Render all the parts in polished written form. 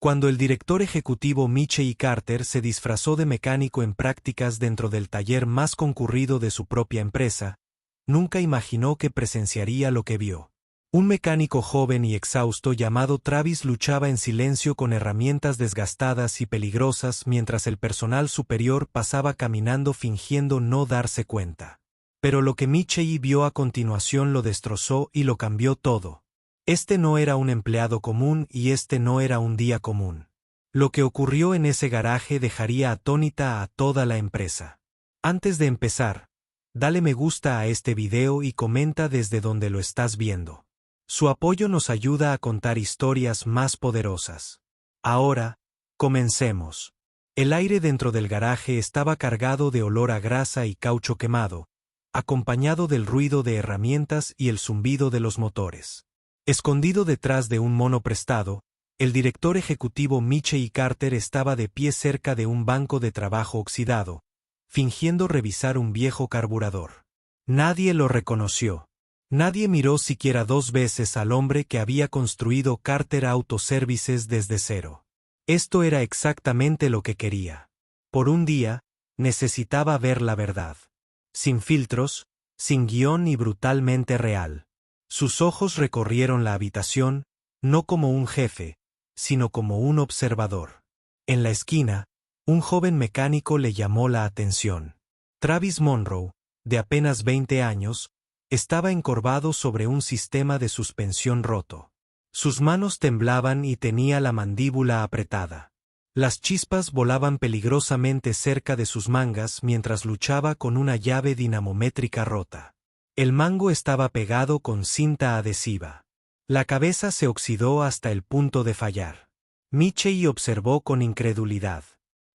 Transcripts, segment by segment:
Cuando el director ejecutivo Michelle Carter se disfrazó de mecánico en prácticas dentro del taller más concurrido de su propia empresa, nunca imaginó que presenciaría lo que vio. Un mecánico joven y exhausto llamado Travis luchaba en silencio con herramientas desgastadas y peligrosas mientras el personal superior pasaba caminando fingiendo no darse cuenta. Pero lo que Michelle vio a continuación lo destrozó y lo cambió todo. Este no era un empleado común y este no era un día común. Lo que ocurrió en ese garaje dejaría atónita a toda la empresa. Antes de empezar, dale me gusta a este video y comenta desde donde lo estás viendo. Su apoyo nos ayuda a contar historias más poderosas. Ahora, comencemos. El aire dentro del garaje estaba cargado de olor a grasa y caucho quemado, acompañado del ruido de herramientas y el zumbido de los motores. Escondido detrás de un mono prestado, el director ejecutivo Michelle Carter estaba de pie cerca de un banco de trabajo oxidado, fingiendo revisar un viejo carburador. Nadie lo reconoció. Nadie miró siquiera 2 veces al hombre que había construido Carter Auto Services desde cero. Esto era exactamente lo que quería. Por un día, necesitaba ver la verdad. Sin filtros, sin guión y brutalmente real. Sus ojos recorrieron la habitación, no como un jefe, sino como un observador. En la esquina, un joven mecánico le llamó la atención. Travis Monroe, de apenas 20 años, estaba encorvado sobre un sistema de suspensión roto. Sus manos temblaban y tenía la mandíbula apretada. Las chispas volaban peligrosamente cerca de sus mangas mientras luchaba con una llave dinamométrica rota. El mango estaba pegado con cinta adhesiva. La cabeza se oxidó hasta el punto de fallar. Michelle observó con incredulidad.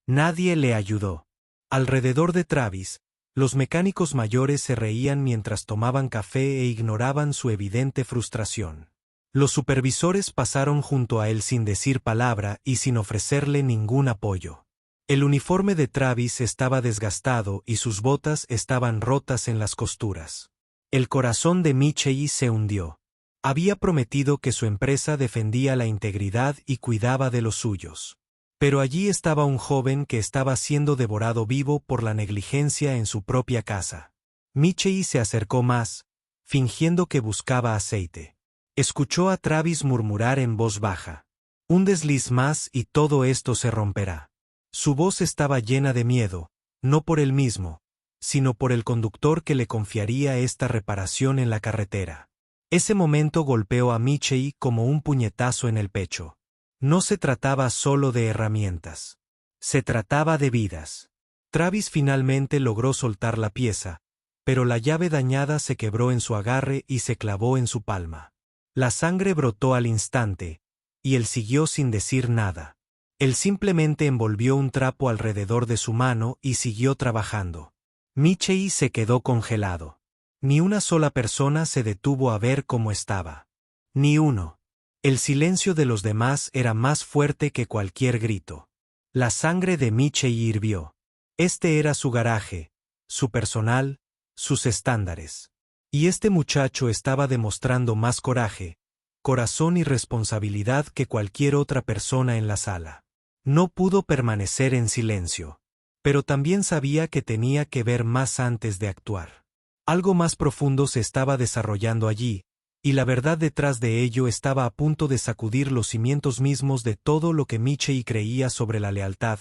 Nadie le ayudó. Alrededor de Travis, los mecánicos mayores se reían mientras tomaban café e ignoraban su evidente frustración. Los supervisores pasaron junto a él sin decir palabra y sin ofrecerle ningún apoyo. El uniforme de Travis estaba desgastado y sus botas estaban rotas en las costuras. El corazón de Michelle se hundió. Había prometido que su empresa defendía la integridad y cuidaba de los suyos. Pero allí estaba un joven que estaba siendo devorado vivo por la negligencia en su propia casa. Michelle se acercó más, fingiendo que buscaba aceite. Escuchó a Travis murmurar en voz baja. Un desliz más y todo esto se romperá. Su voz estaba llena de miedo, no por él mismo, sino por el conductor que le confiaría esta reparación en la carretera. Ese momento golpeó a Michelle como un puñetazo en el pecho. No se trataba solo de herramientas. Se trataba de vidas. Travis finalmente logró soltar la pieza, pero la llave dañada se quebró en su agarre y se clavó en su palma. La sangre brotó al instante, y él siguió sin decir nada. Él simplemente envolvió un trapo alrededor de su mano y siguió trabajando. Michelle se quedó congelado. Ni una sola persona se detuvo a ver cómo estaba. Ni uno. El silencio de los demás era más fuerte que cualquier grito. La sangre de Michelle hirvió. Este era su garaje, su personal, sus estándares. Y este muchacho estaba demostrando más coraje, corazón y responsabilidad que cualquier otra persona en la sala. No pudo permanecer en silencio. Pero también sabía que tenía que ver más antes de actuar. Algo más profundo se estaba desarrollando allí, y la verdad detrás de ello estaba a punto de sacudir los cimientos mismos de todo lo que Michelle creía sobre la lealtad,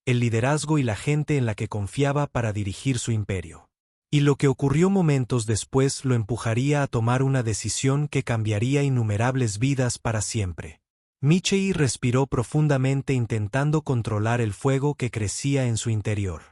el liderazgo y la gente en la que confiaba para dirigir su imperio. Y lo que ocurrió momentos después lo empujaría a tomar una decisión que cambiaría innumerables vidas para siempre. Michelle respiró profundamente intentando controlar el fuego que crecía en su interior.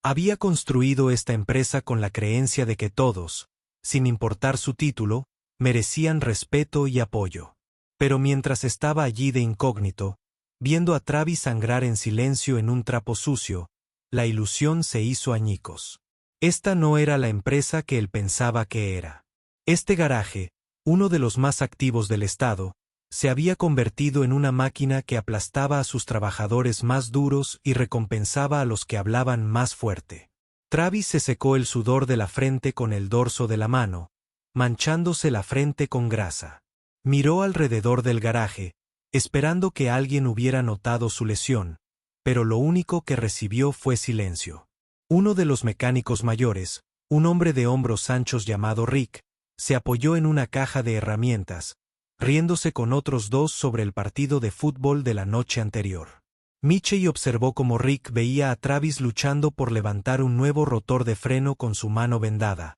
Había construido esta empresa con la creencia de que todos, sin importar su título, merecían respeto y apoyo. Pero mientras estaba allí de incógnito, viendo a Travis sangrar en silencio en un trapo sucio, la ilusión se hizo añicos. Esta no era la empresa que él pensaba que era. Este garaje, uno de los más activos del estado, se había convertido en una máquina que aplastaba a sus trabajadores más duros y recompensaba a los que hablaban más fuerte. Travis se secó el sudor de la frente con el dorso de la mano, manchándose la frente con grasa. Miró alrededor del garaje, esperando que alguien hubiera notado su lesión, pero lo único que recibió fue silencio. Uno de los mecánicos mayores, un hombre de hombros anchos llamado Rick, se apoyó en una caja de herramientas, riéndose con otros dos sobre el partido de fútbol de la noche anterior. Michey observó cómo Rick veía a Travis luchando por levantar un nuevo rotor de freno con su mano vendada.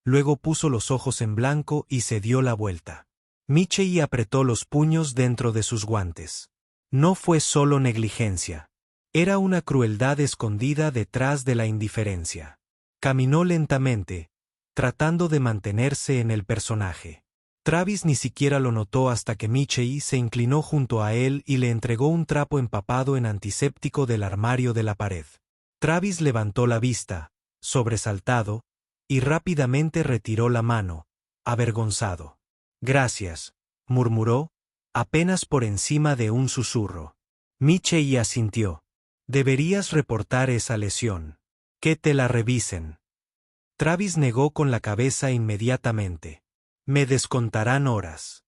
Luego puso los ojos en blanco y se dio la vuelta. Michey apretó los puños dentro de sus guantes. No fue solo negligencia. Era una crueldad escondida detrás de la indiferencia. Caminó lentamente, tratando de mantenerse en el personaje. Travis ni siquiera lo notó hasta que Michey se inclinó junto a él y le entregó un trapo empapado en antiséptico del armario de la pared. Travis levantó la vista, sobresaltado, y rápidamente retiró la mano, avergonzado. «Gracias», murmuró, apenas por encima de un susurro. Michey asintió. «Deberías reportar esa lesión. Que te la revisen». Travis negó con la cabeza inmediatamente. «Me descontarán horas».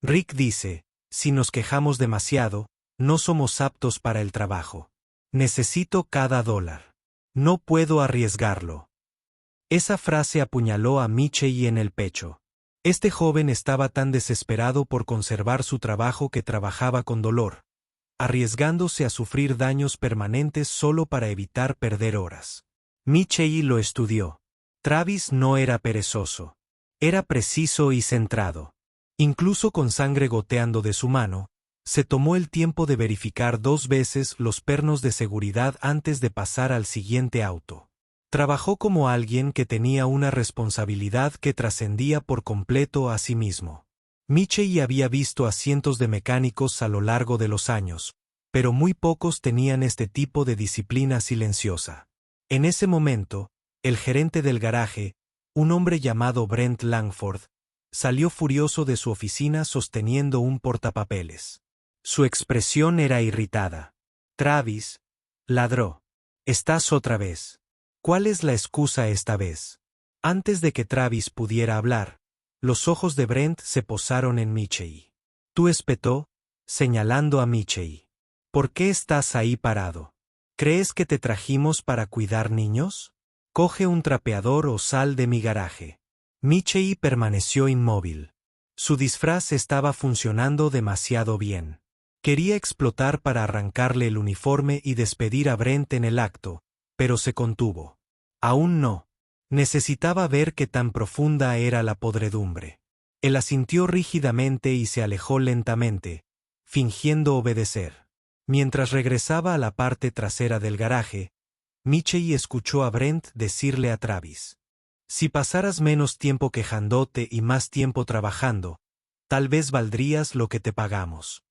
Rick dice, «Si nos quejamos demasiado, no somos aptos para el trabajo. Necesito cada dólar. No puedo arriesgarlo». Esa frase apuñaló a Michey en el pecho. Este joven estaba tan desesperado por conservar su trabajo que trabajaba con dolor, arriesgándose a sufrir daños permanentes solo para evitar perder horas. Michey lo estudió. Travis no era perezoso. Era preciso y centrado. Incluso con sangre goteando de su mano, se tomó el tiempo de verificar 2 veces los pernos de seguridad antes de pasar al siguiente auto. Trabajó como alguien que tenía una responsabilidad que trascendía por completo a sí mismo. Michey había visto a cientos de mecánicos a lo largo de los años, pero muy pocos tenían este tipo de disciplina silenciosa. En ese momento, el gerente del garaje, un hombre llamado Brent Langford, salió furioso de su oficina sosteniendo un portapapeles. Su expresión era irritada. «Travis», ladró. «¿Estás otra vez? ¿Cuál es la excusa esta vez?» Antes de que Travis pudiera hablar, los ojos de Brent se posaron en Michey. «Tú», espetó, señalando a Michey. «¿Por qué estás ahí parado? ¿Crees que te trajimos para cuidar niños? Coge un trapeador o sal de mi garaje». Michey permaneció inmóvil. Su disfraz estaba funcionando demasiado bien. Quería explotar para arrancarle el uniforme y despedir a Brent en el acto, pero se contuvo. Aún no. Necesitaba ver qué tan profunda era la podredumbre. Él asintió rígidamente y se alejó lentamente, fingiendo obedecer. Mientras regresaba a la parte trasera del garaje, Michey escuchó a Brent decirle a Travis: «Si pasaras menos tiempo quejándote y más tiempo trabajando, tal vez valdrías lo que te pagamos».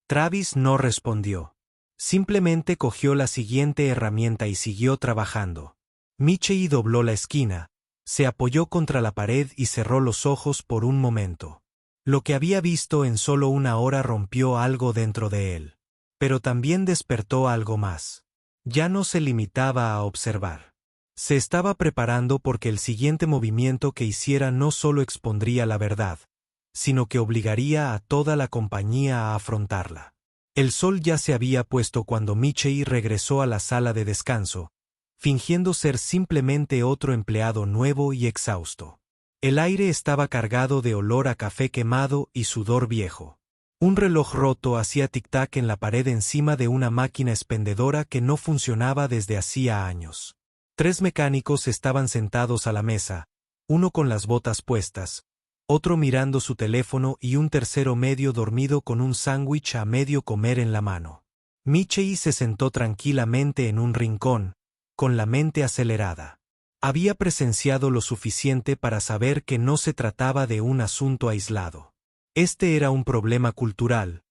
Travis no respondió. Simplemente cogió la siguiente herramienta y siguió trabajando. Michey dobló la esquina, se apoyó contra la pared y cerró los ojos por un momento. Lo que había visto en solo una hora rompió algo dentro de él. Pero también despertó algo más. Ya no se limitaba a observar. Se estaba preparando porque el siguiente movimiento que hiciera no solo expondría la verdad, sino que obligaría a toda la compañía a afrontarla. El sol ya se había puesto cuando Michey regresó a la sala de descanso, fingiendo ser simplemente otro empleado nuevo y exhausto. El aire estaba cargado de olor a café quemado y sudor viejo. Un reloj roto hacía tic-tac en la pared encima de una máquina expendedora que no funcionaba desde hacía años. 3 mecánicos estaban sentados a la mesa, uno con las botas puestas, otro mirando su teléfono y un tercero medio dormido con un sándwich a medio comer en la mano. Michey se sentó tranquilamente en un rincón, con la mente acelerada. Había presenciado lo suficiente para saber que no se trataba de un asunto aislado. Este era un problema cultural,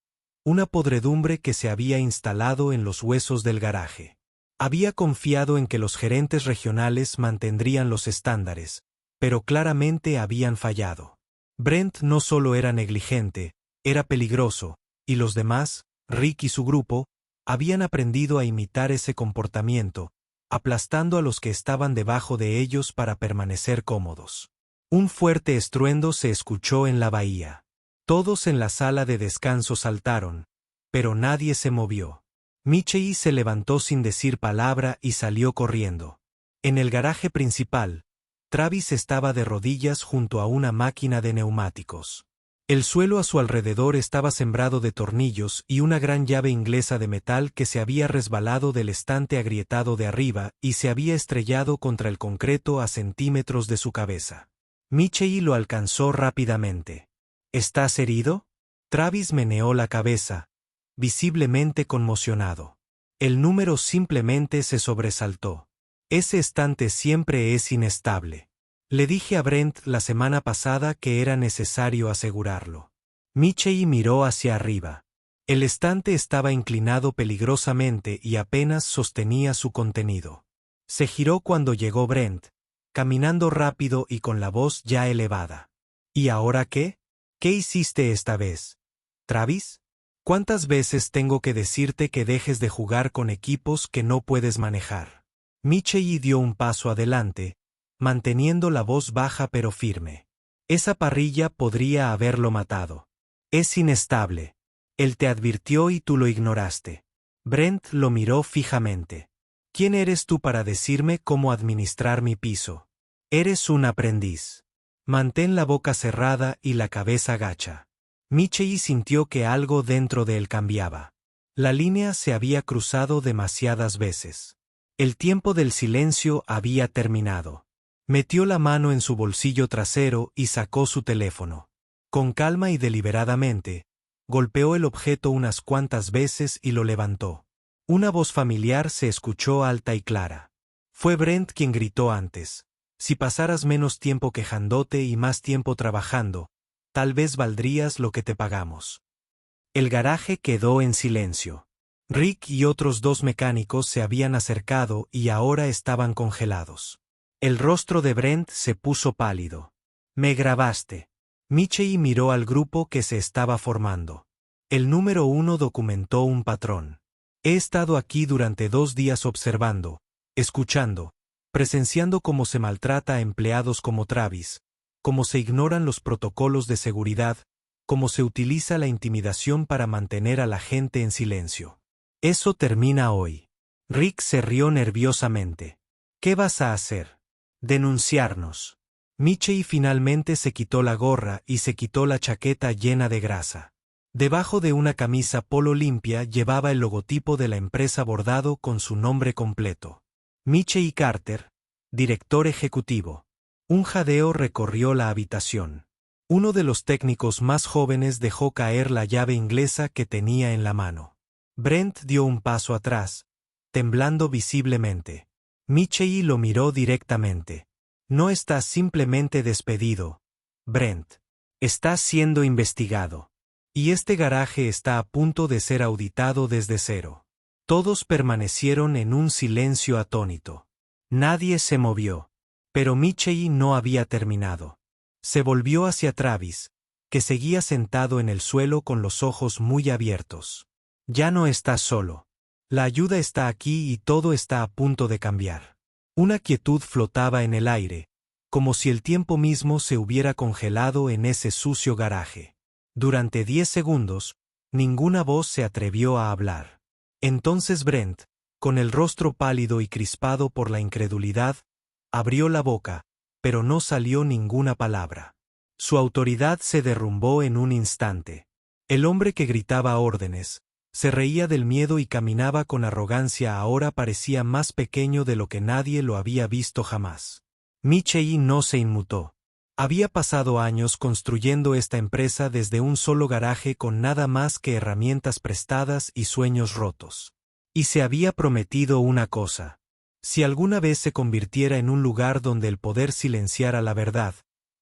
una podredumbre que se había instalado en los huesos del garaje. Había confiado en que los gerentes regionales mantendrían los estándares, pero claramente habían fallado. Brent no solo era negligente, era peligroso, y los demás, Rick y su grupo, habían aprendido a imitar ese comportamiento, aplastando a los que estaban debajo de ellos para permanecer cómodos. Un fuerte estruendo se escuchó en la bahía. Todos en la sala de descanso saltaron, pero nadie se movió. Michei se levantó sin decir palabra y salió corriendo. En el garaje principal, Travis estaba de rodillas junto a una máquina de neumáticos. El suelo a su alrededor estaba sembrado de tornillos y una gran llave inglesa de metal que se había resbalado del estante agrietado de arriba y se había estrellado contra el concreto a centímetros de su cabeza. Michei lo alcanzó rápidamente. ¿Estás herido? Travis meneó la cabeza, visiblemente conmocionado. El número simplemente se sobresaltó. Ese estante siempre es inestable. Le dije a Brent la semana pasada que era necesario asegurarlo. Michei miró hacia arriba. El estante estaba inclinado peligrosamente y apenas sostenía su contenido. Se giró cuando llegó Brent, caminando rápido y con la voz ya elevada. ¿Y ahora qué? ¿Qué hiciste esta vez? ¿Travis? ¿Cuántas veces tengo que decirte que dejes de jugar con equipos que no puedes manejar? Michei dio un paso adelante, manteniendo la voz baja pero firme. Esa parrilla podría haberlo matado. Es inestable. Él te advirtió y tú lo ignoraste. Brent lo miró fijamente. ¿Quién eres tú para decirme cómo administrar mi piso? Eres un aprendiz. Mantén la boca cerrada y la cabeza gacha. Michei sintió que algo dentro de él cambiaba. La línea se había cruzado demasiadas veces. El tiempo del silencio había terminado. Metió la mano en su bolsillo trasero y sacó su teléfono. Con calma y deliberadamente, golpeó el objeto unas cuantas veces y lo levantó. Una voz familiar se escuchó alta y clara. Fue Brent quien gritó antes. Si pasaras menos tiempo quejándote y más tiempo trabajando, tal vez valdrías lo que te pagamos. El garaje quedó en silencio. Rick y otros dos mecánicos se habían acercado y ahora estaban congelados. El rostro de Brent se puso pálido. Me grabaste. Michei miró al grupo que se estaba formando. El número 1 documentó un patrón. He estado aquí durante 2 días observando, escuchando, presenciando cómo se maltrata a empleados como Travis, cómo se ignoran los protocolos de seguridad, cómo se utiliza la intimidación para mantener a la gente en silencio. Eso termina hoy. Rick se rió nerviosamente. ¿Qué vas a hacer? Denunciarnos. Michei finalmente se quitó la gorra y se quitó la chaqueta llena de grasa. Debajo de una camisa polo limpia llevaba el logotipo de la empresa bordado con su nombre completo. Michei Carter, director ejecutivo. Un jadeo recorrió la habitación. Uno de los técnicos más jóvenes dejó caer la llave inglesa que tenía en la mano. Brent dio un paso atrás, temblando visiblemente. Michei lo miró directamente. No estás simplemente despedido, Brent. Estás siendo investigado. Y este garaje está a punto de ser auditado desde cero. Todos permanecieron en un silencio atónito. Nadie se movió. Pero Michei no había terminado. Se volvió hacia Travis, que seguía sentado en el suelo con los ojos muy abiertos. Ya no estás solo. La ayuda está aquí y todo está a punto de cambiar. Una quietud flotaba en el aire, como si el tiempo mismo se hubiera congelado en ese sucio garaje. Durante 10 segundos, ninguna voz se atrevió a hablar. Entonces Brent, con el rostro pálido y crispado por la incredulidad, abrió la boca, pero no salió ninguna palabra. Su autoridad se derrumbó en un instante. El hombre que gritaba órdenes, se reía del miedo y caminaba con arrogancia ahora parecía más pequeño de lo que nadie lo había visto jamás. Michei no se inmutó. Había pasado años construyendo esta empresa desde un solo garaje con nada más que herramientas prestadas y sueños rotos. Y se había prometido una cosa. Si alguna vez se convirtiera en un lugar donde el poder silenciara la verdad,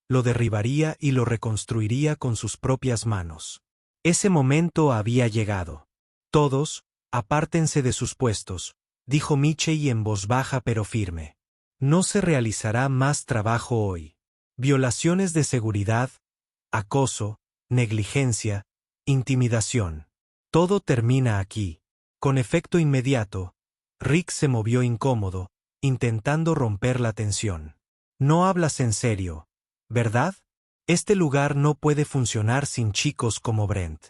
lo derribaría y lo reconstruiría con sus propias manos. Ese momento había llegado. Todos, apártense de sus puestos, dijo Michei en voz baja pero firme. No se realizará más trabajo hoy. Violaciones de seguridad, acoso, negligencia, intimidación. Todo termina aquí. Con efecto inmediato, Rick se movió incómodo, intentando romper la tensión. No hablas en serio, ¿verdad? Este lugar no puede funcionar sin chicos como Brent.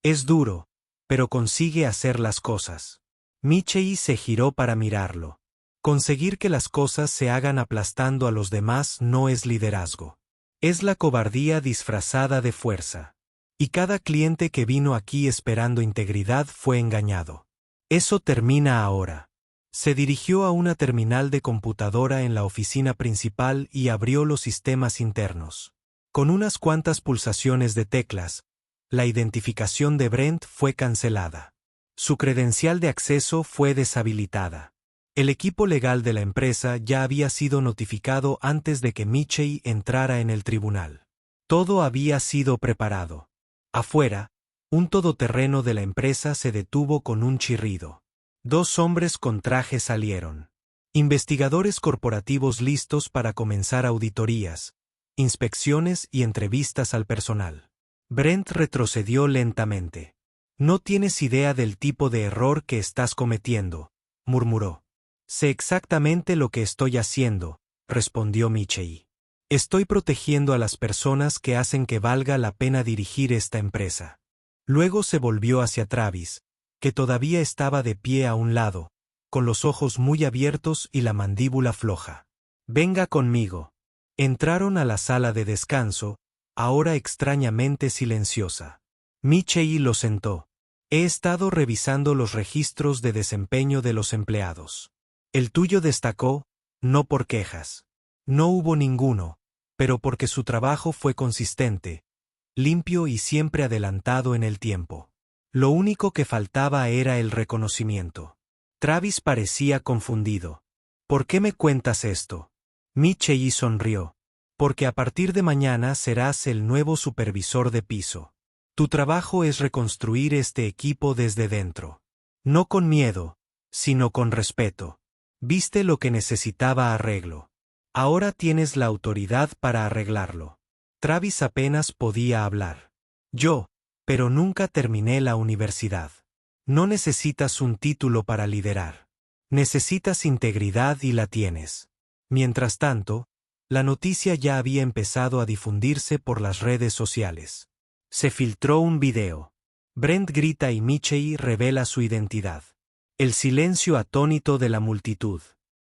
Es duro, pero consigue hacer las cosas. Michei se giró para mirarlo. Conseguir que las cosas se hagan aplastando a los demás no es liderazgo. Es la cobardía disfrazada de fuerza. Y cada cliente que vino aquí esperando integridad fue engañado. Eso termina ahora. Se dirigió a una terminal de computadora en la oficina principal y abrió los sistemas internos. Con unas cuantas pulsaciones de teclas, la identificación de Brent fue cancelada. Su credencial de acceso fue deshabilitada. El equipo legal de la empresa ya había sido notificado antes de que Michei entrara en el tribunal. Todo había sido preparado. Afuera, un todoterreno de la empresa se detuvo con un chirrido. 2 hombres con traje salieron. Investigadores corporativos listos para comenzar auditorías, inspecciones y entrevistas al personal. Brent retrocedió lentamente. No tienes idea del tipo de error que estás cometiendo, murmuró. Sé exactamente lo que estoy haciendo, respondió Michei. Estoy protegiendo a las personas que hacen que valga la pena dirigir esta empresa. Luego se volvió hacia Travis, que todavía estaba de pie a un lado, con los ojos muy abiertos y la mandíbula floja. Venga conmigo. Entraron a la sala de descanso, ahora extrañamente silenciosa. Michei lo sentó. He estado revisando los registros de desempeño de los empleados. El tuyo destacó, no por quejas. No hubo ninguno, pero porque su trabajo fue consistente, limpio y siempre adelantado en el tiempo. Lo único que faltaba era el reconocimiento. Travis parecía confundido. ¿Por qué me cuentas esto? Michei sonrió. Porque a partir de mañana serás el nuevo supervisor de piso. Tu trabajo es reconstruir este equipo desde dentro. No con miedo, sino con respeto. Viste lo que necesitaba arreglo. Ahora tienes la autoridad para arreglarlo. Travis apenas podía hablar. Pero nunca terminé la universidad. No necesitas un título para liderar. Necesitas integridad y la tienes. Mientras tanto, la noticia ya había empezado a difundirse por las redes sociales. Se filtró un video. Brent grita y Michei revela su identidad. El silencio atónito de la multitud.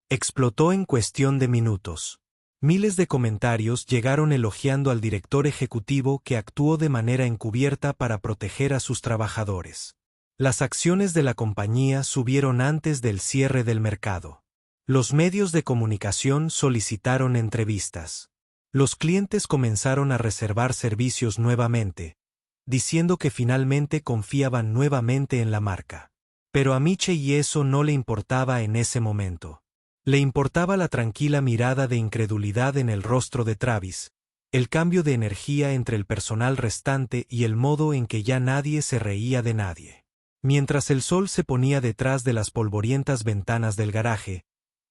Explotó en cuestión de minutos. Miles de comentarios llegaron elogiando al director ejecutivo que actuó de manera encubierta para proteger a sus trabajadores. Las acciones de la compañía subieron antes del cierre del mercado. Los medios de comunicación solicitaron entrevistas. Los clientes comenzaron a reservar servicios nuevamente, diciendo que finalmente confiaban nuevamente en la marca. Pero a Michei eso no le importaba en ese momento. Le importaba la tranquila mirada de incredulidad en el rostro de Travis, el cambio de energía entre el personal restante y el modo en que ya nadie se reía de nadie. Mientras el sol se ponía detrás de las polvorientas ventanas del garaje,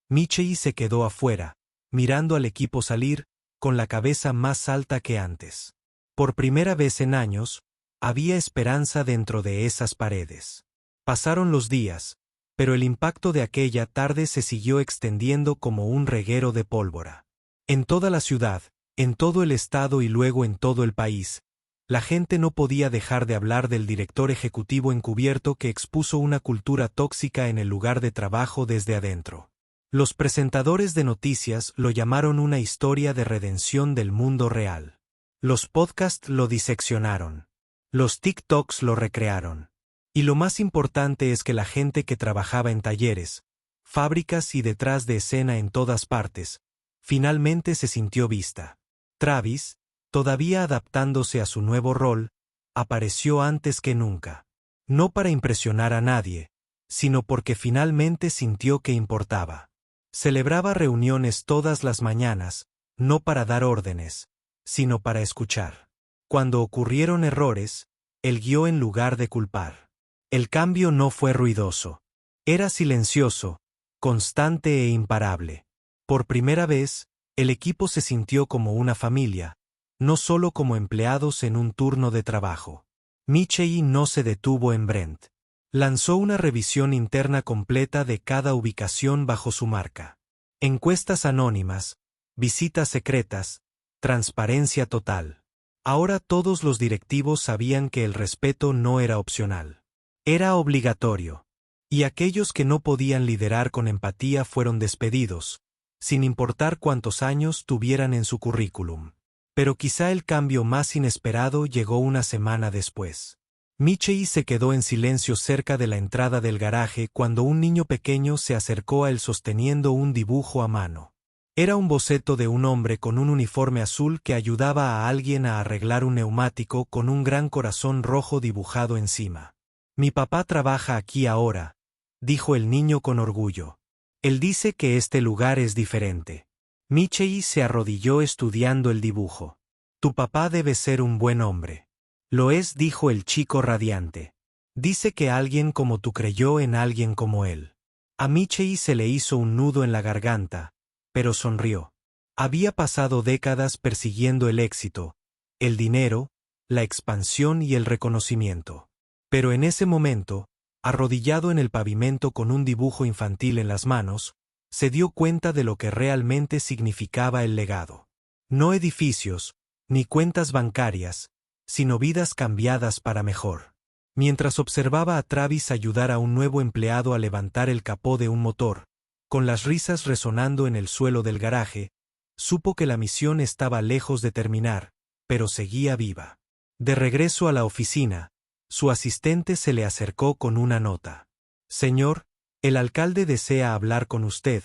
Michei se quedó afuera, mirando al equipo salir, con la cabeza más alta que antes. Por primera vez en años, había esperanza dentro de esas paredes. Pasaron los días, pero el impacto de aquella tarde se siguió extendiendo como un reguero de pólvora. En toda la ciudad, en todo el estado y luego en todo el país, la gente no podía dejar de hablar del director ejecutivo encubierto que expuso una cultura tóxica en el lugar de trabajo desde adentro. Los presentadores de noticias lo llamaron una historia de redención del mundo real. Los podcasts lo diseccionaron. Los TikToks lo recrearon. Y lo más importante es que la gente que trabajaba en talleres, fábricas y detrás de escena en todas partes, finalmente se sintió vista. Travis, todavía adaptándose a su nuevo rol, apareció antes que nunca. No para impresionar a nadie, sino porque finalmente sintió que importaba. Celebraba reuniones todas las mañanas, no para dar órdenes, sino para escuchar. Cuando ocurrieron errores, él guió en lugar de culpar. El cambio no fue ruidoso. Era silencioso, constante e imparable. Por primera vez, el equipo se sintió como una familia, no solo como empleados en un turno de trabajo. Michei no se detuvo en Brent. Lanzó una revisión interna completa de cada ubicación bajo su marca. Encuestas anónimas, visitas secretas, transparencia total. Ahora todos los directivos sabían que el respeto no era opcional. Era obligatorio. Y aquellos que no podían liderar con empatía fueron despedidos, sin importar cuántos años tuvieran en su currículum. Pero quizá el cambio más inesperado llegó una semana después. Michei se quedó en silencio cerca de la entrada del garaje cuando un niño pequeño se acercó a él sosteniendo un dibujo a mano. Era un boceto de un hombre con un uniforme azul que ayudaba a alguien a arreglar un neumático con un gran corazón rojo dibujado encima. «Mi papá trabaja aquí ahora», dijo el niño con orgullo. «Él dice que este lugar es diferente». Michei se arrodilló estudiando el dibujo. «Tu papá debe ser un buen hombre». «Lo es», dijo el chico radiante. «Dice que alguien como tú creyó en alguien como él». A Michei se le hizo un nudo en la garganta, pero sonrió. Había pasado décadas persiguiendo el éxito, el dinero, la expansión y el reconocimiento. Pero en ese momento, arrodillado en el pavimento con un dibujo infantil en las manos, se dio cuenta de lo que realmente significaba el legado. No edificios, ni cuentas bancarias, sino vidas cambiadas para mejor. Mientras observaba a Travis ayudar a un nuevo empleado a levantar el capó de un motor, con las risas resonando en el suelo del garaje, supo que la misión estaba lejos de terminar, pero seguía viva. De regreso a la oficina, su asistente se le acercó con una nota. «Señor, el alcalde desea hablar con usted,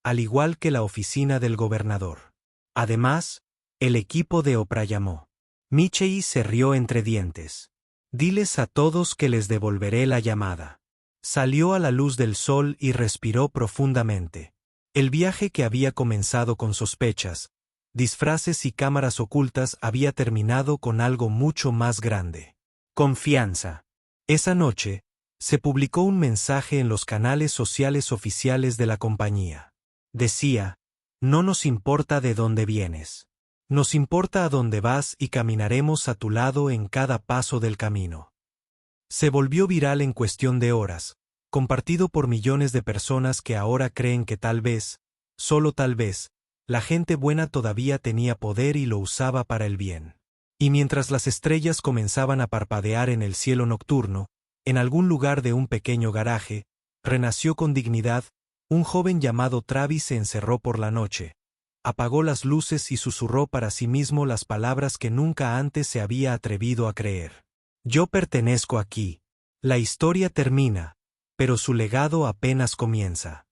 al igual que la oficina del gobernador. Además, el equipo de Oprah llamó». Michei se rió entre dientes. «Diles a todos que les devolveré la llamada». Salió a la luz del sol y respiró profundamente. El viaje que había comenzado con sospechas, disfraces y cámaras ocultas había terminado con algo mucho más grande. Confianza. Esa noche, se publicó un mensaje en los canales sociales oficiales de la compañía. Decía: «No nos importa de dónde vienes. Nos importa a dónde vas y caminaremos a tu lado en cada paso del camino». Se volvió viral en cuestión de horas, compartido por millones de personas que ahora creen que tal vez, solo tal vez, la gente buena todavía tenía poder y lo usaba para el bien. Y mientras las estrellas comenzaban a parpadear en el cielo nocturno, en algún lugar de un pequeño garaje, renació con dignidad, un joven llamado Travis se encerró por la noche, apagó las luces y susurró para sí mismo las palabras que nunca antes se había atrevido a creer. «Yo pertenezco aquí. La historia termina, pero su legado apenas comienza».